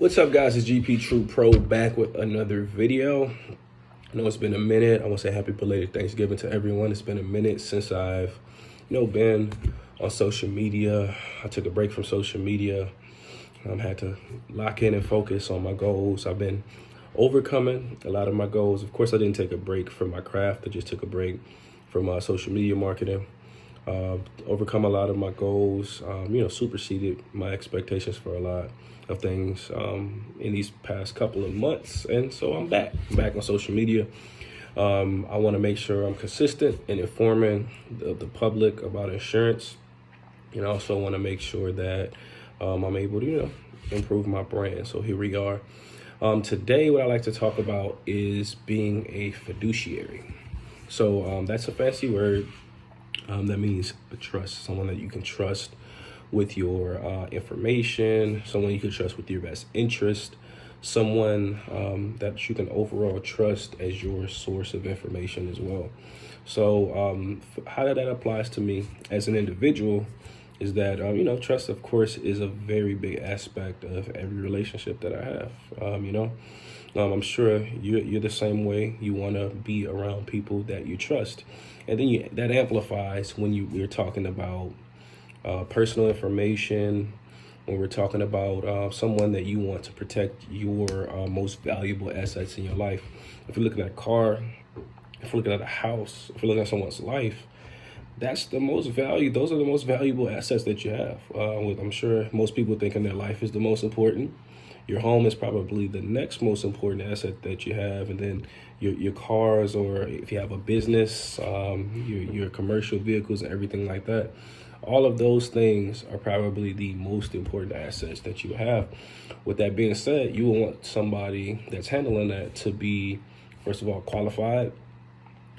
What's up, guys? It's GP True Pro back with another video. I know it's been a minute. I want to say happy belated Thanksgiving to everyone. It's been a minute since I've been on social media. I took a break from social media. Had to lock in and focus on my goals. I've been overcoming a lot of my goals. Of course, I didn't take a break from my craft. I just took a break from social media marketing. Overcome a lot of my goals, superseded my expectations for a lot of things in these past couple of months. And so I'm back on social media. I want to make sure I'm consistent in informing the public about insurance. And I also want to make sure that I'm able to, improve my brand. So here we are. Today, what I like to talk about is being a fiduciary. So that's a fancy word. That means a trust, someone that you can trust with your information, someone you can trust with your best interest, someone that you can overall trust as your source of information as well. So how that applies to me as an individual is that, trust, of course, is a very big aspect of every relationship that I have. I'm sure you're the same way. You want to be around people that you trust. And then that amplifies when we're talking about personal information, when we're talking about someone that you want to protect your most valuable assets in your life. If you're looking at a car, if you're looking at a house, if you're looking at someone's life, those are the most valuable assets that you have. I'm sure most people thinking their life is the most important. Your home is probably the next most important asset that you have, and then your cars, or if you have a business, your commercial vehicles and everything like that. All of those things are probably the most important assets that you have. With that being said, you will want somebody that's handling that to be, first of all, qualified,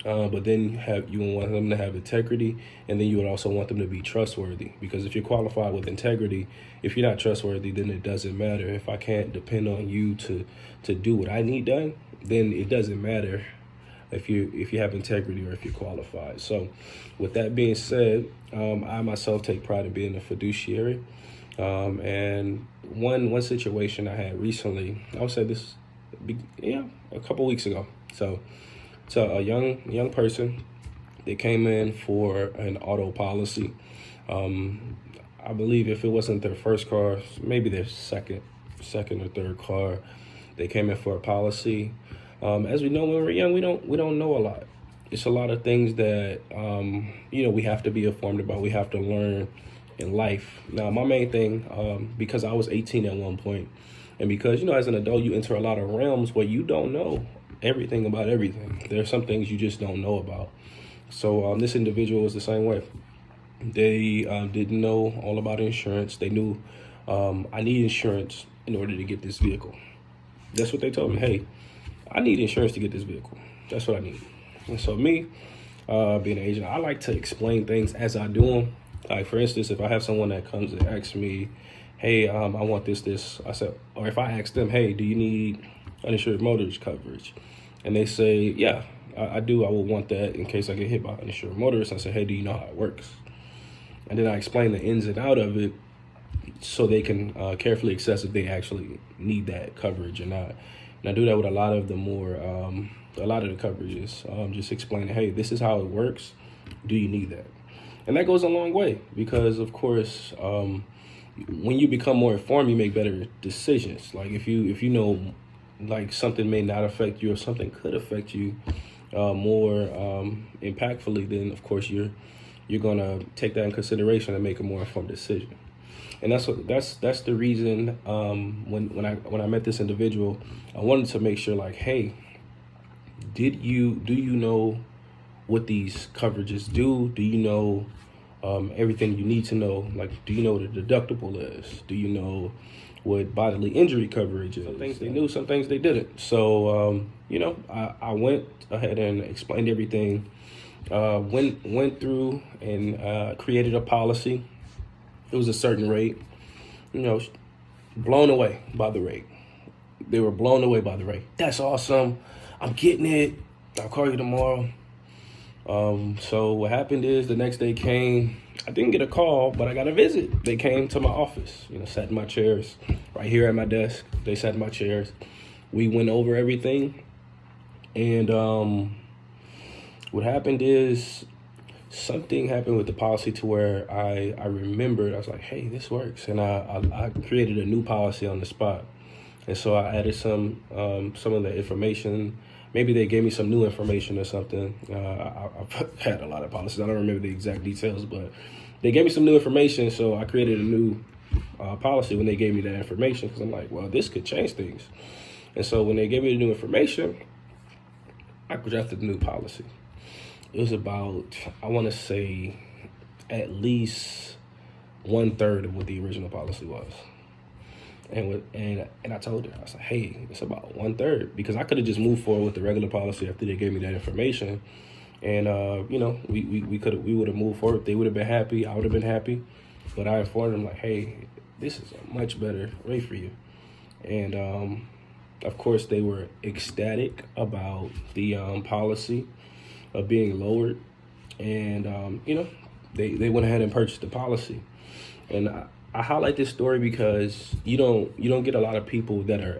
but then you will want them to have integrity, and then you would also want them to be trustworthy. Because if you're qualified with integrity, if you're not trustworthy, then it doesn't matter. If I can't depend on you to do what I need done, then it doesn't matter if you have integrity or if you're qualified. So with that being said, I myself take pride in being a fiduciary. And one situation I had recently, I would say this, a couple weeks ago. So a young person, they came in for an auto policy. I believe if it wasn't their first car, maybe their second or third car, they came in for a policy. As we know, when we're young, we don't know a lot. It's a lot of things that we have to be informed about. We have to learn in life. Now, my main thing, because I was 18 at one point, and because as an adult you enter a lot of realms where you don't know everything about everything. There are some things you just don't know about. So this individual was the same way. They didn't know all about insurance. They knew I need insurance in order to get this vehicle. That's what they told me. Hey, I need insurance to get this vehicle. That's what I need. And so me, being an agent, I like to explain things as I do them. Like, for instance, if I have someone that comes and asks me, hey, I want this, I said, or if I ask them, hey, do you need uninsured motorist coverage? And they say, yeah, I do. I will want that in case I get hit by uninsured motorist. I say, hey, do you know how it works? And then I explain the ins and out of it so they can carefully assess if they actually need that coverage or not. And I do that with a lot of the coverages. Just explaining, hey, this is how it works. Do you need that? And that goes a long way because, of course, when you become more informed, you make better decisions. Like if you know, like, something may not affect you or something could affect you more impactfully, then of course you're gonna take that in consideration and make a more informed decision. And that's the reason when I met this individual, I wanted to make sure, like, hey, do you know what these coverages do? Do you know everything you need to know? Like, do you know what a deductible is? Do you know what bodily injury coverage is? Some things they knew, some things they didn't. So, I went ahead and explained everything, went through and created a policy. It was a certain rate, blown away by the rate. They were blown away by the rate. That's awesome. I'm getting it. I'll call you tomorrow. So what happened is the next day came, I didn't get a call, but I got a visit. They came to my office, sat in my chairs right here at my desk. They sat in my chairs. We went over everything. And what happened is something happened with the policy to where I remembered, I was like, hey, this works. And I created a new policy on the spot. And so I added some of the information. Maybe they gave me some new information or something. I've had a lot of policies. I don't remember the exact details, but they gave me some new information. So I created a new policy when they gave me that information, because I'm like, well, this could change things. And so when they gave me the new information, I drafted the new policy. It was about, I want to say, at least 1/3 of what the original policy was. And I told her, I was like, hey, it's about 1/3, because I could have just moved forward with the regular policy after they gave me that information. And, we would have moved forward. They would have been happy. I would have been happy. But I informed them, like, hey, this is a much better rate for you. And, of course, they were ecstatic about the policy of being lowered. And, they went ahead and purchased the policy. And I highlight this story because you don't get a lot of people that are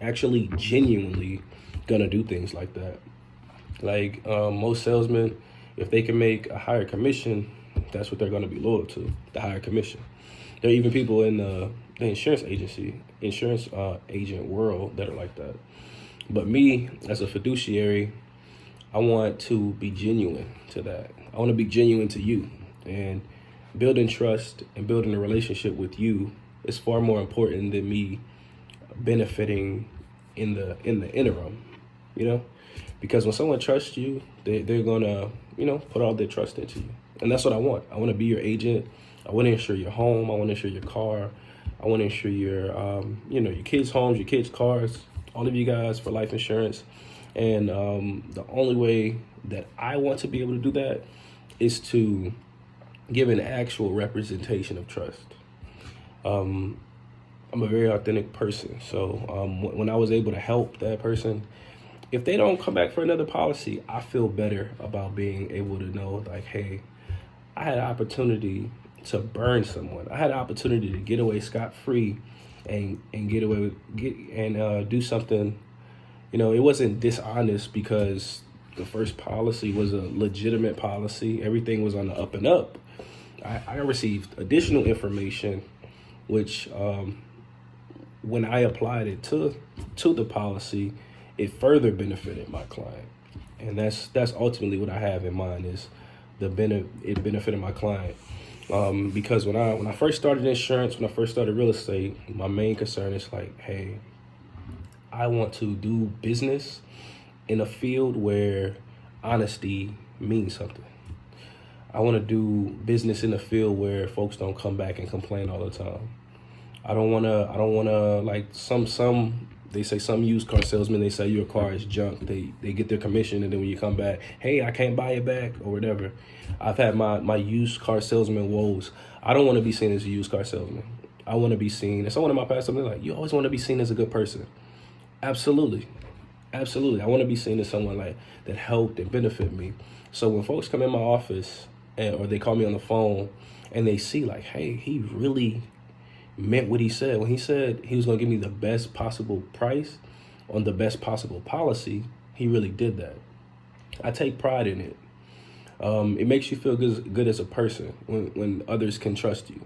actually genuinely gonna do things like that. Like most salesmen, if they can make a higher commission, that's what they're gonna be loyal to, the higher commission. There are even people in the insurance agent world that are like that. But me, as a fiduciary, I want to be genuine to that. I want to be genuine to you. And building trust and building a relationship with you is far more important than me benefiting in the interim, because when someone trusts you, they're gonna, put all their trust into you. And that's what I want. I want to be your agent. I want to insure your home. I want to insure your car. I want to insure your, your kids' homes, your kids' cars, all of you guys for life insurance. And the only way that I want to be able to do that is to give an actual representation of trust. I'm a very authentic person. So when I was able to help that person, if they don't come back for another policy, I feel better about being able to know, like, hey, I had an opportunity to burn someone. I had an opportunity to get away scot-free and do something. It wasn't dishonest, because the first policy was a legitimate policy. Everything was on the up and up. I received additional information, which when I applied it to the policy, it further benefited my client. And that's ultimately what I have in mind, is it benefited my client. Because when I first started insurance, when I first started real estate, my main concern is like, hey, I want to do business in a field where honesty means something. I want to do business in a field where folks don't come back and complain all the time. I don't want to like some they say some used car salesmen, they say your car is junk. They get their commission, and then when you come back, hey, I can't buy it back or whatever. I've had my used car salesman woes. I don't want to be seen as a used car salesman. I want to be seen, as someone in my past, something like, you always want to be seen as a good person. Absolutely. I want to be seen as someone like that helped and benefit me. So when folks come in my office or they call me on the phone and they see like, hey, he really meant what he said. When he said he was going to give me the best possible price on the best possible policy, he really did that. I take pride in it. It makes you feel good as a person when others can trust you.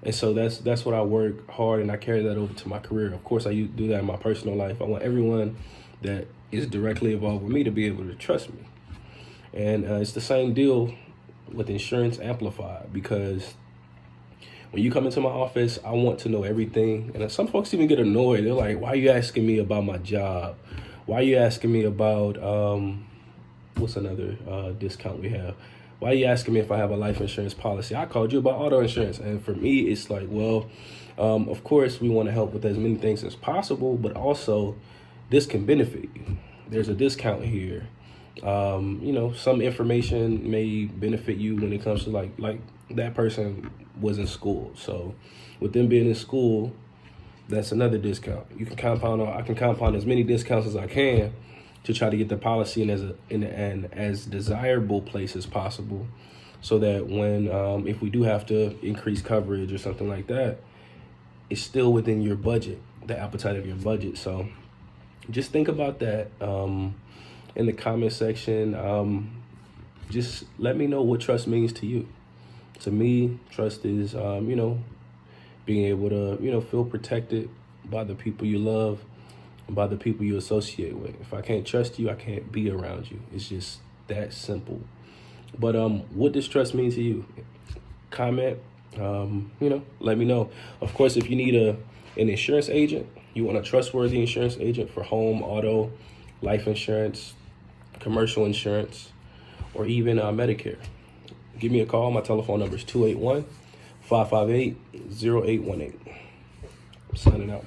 And so that's what I work hard, and I carry that over to my career. Of course, I do that in my personal life. I want everyone that is directly involved with me to be able to trust me. And it's the same deal with Insurance Amplified, because when you come into my office, I want to know everything. And some folks even get annoyed. They're like, why are you asking me about my job? Why are you asking me about, what's another discount we have? Why are you asking me if I have a life insurance policy? I called you about auto insurance. And for me, it's like, well, of course, we want to help with as many things as possible, but also this can benefit you. There's a discount here. Some information may benefit you when it comes to like that person was in school. So with them being in school, that's another discount. I can compound as many discounts as I can to try to get the policy in an as desirable place as possible, so that when if we do have to increase coverage or something like that, it's still within your budget, the appetite of your budget. So just think about that in the comment section. Just let me know what trust means to you. To me, trust is, being able to, feel protected by the people you love, by the people you associate with. If I can't trust you, I can't be around you. It's just that simple. But what does trust mean to you? Comment, let me know. Of course, if you need an insurance agent, you want a trustworthy insurance agent for home, auto, life insurance, commercial insurance, or even Medicare, give me a call. My telephone number is 281-558-0818. I'm signing out.